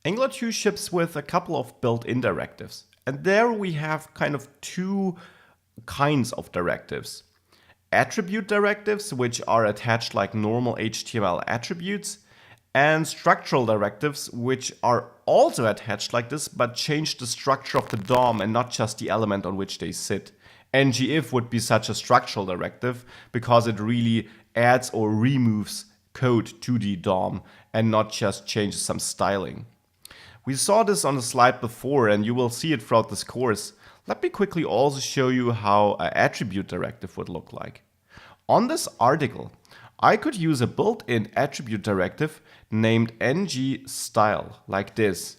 Angular 2 ships with a couple of built-in directives. And there we have kind of two kinds of directives. Attribute directives, which are attached like normal HTML attributes, and structural directives, which are also attached like this, but change the structure of the DOM and not just the element on which they sit. ngIf would be such a structural directive because it really adds or removes code to the DOM and not just changes some styling. We saw this on the slide before and you will see it throughout this course. Let me quickly also show you how an attribute directive would look like. On this article, I could use a built-in attribute directive named ngStyle, like this.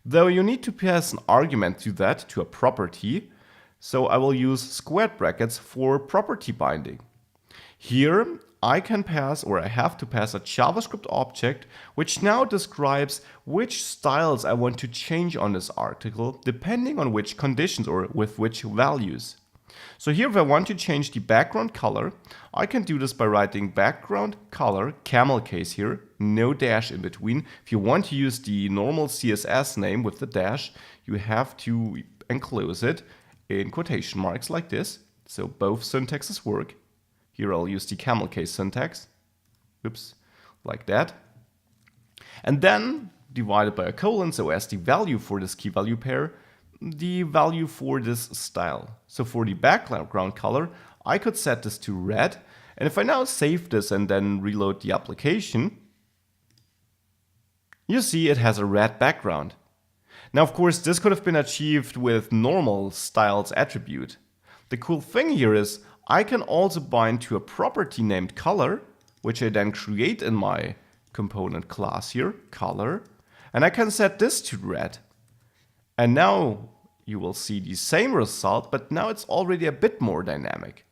Though you need to pass an argument to that, to a property, so I will use squared brackets for property binding. Here I can pass, or I have to pass, a JavaScript object which now describes which styles I want to change on this article depending on which conditions or with which values. So here if I want to change the background color, I can do this by writing background color, camel case here, no dash in between. If you want to use the normal CSS name with the dash, you have to enclose it in quotation marks like this. So both syntaxes work. Here I'll use the camel case syntax. Oops, like that. And then divided by a colon, so as the value for this key value pair, the value for this style. So for the background color, I could set this to red. And if I now save this and then reload the application, you see it has a red background. Now, of course, this could have been achieved with normal styles attribute. The cool thing here is I can also bind to a property named color, which I then create in my component class here, color, and I can set this to red. And now you will see the same result, but now it's already a bit more dynamic.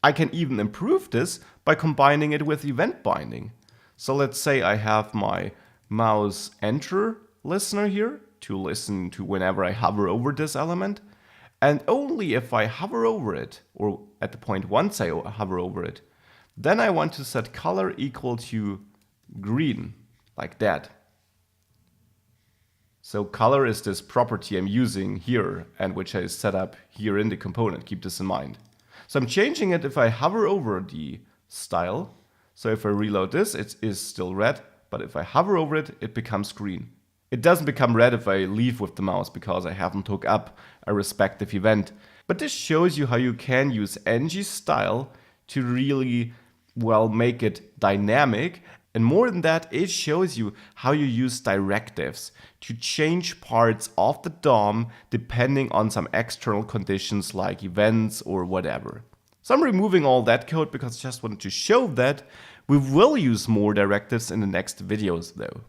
I can even improve this by combining it with event binding. So let's say I have my mouse enter listener here to listen to whenever I hover over this element. And only if I hover over it, or at the point once I hover over it, then I want to set color equal to green, like that. So color is this property I'm using here and which I set up here in the component. Keep this in mind. So I'm changing it if I hover over the style. So if I reload this, it is still red, but if I hover over it, it becomes green. It doesn't become red if I leave with the mouse because I haven't hooked up a respective event. But this shows you how you can use ngStyle to really, well, make it dynamic. And more than that, it shows you how you use directives to change parts of the DOM depending on some external conditions like events or whatever. So I'm removing all that code because I just wanted to show that. We will use more directives in the next videos though.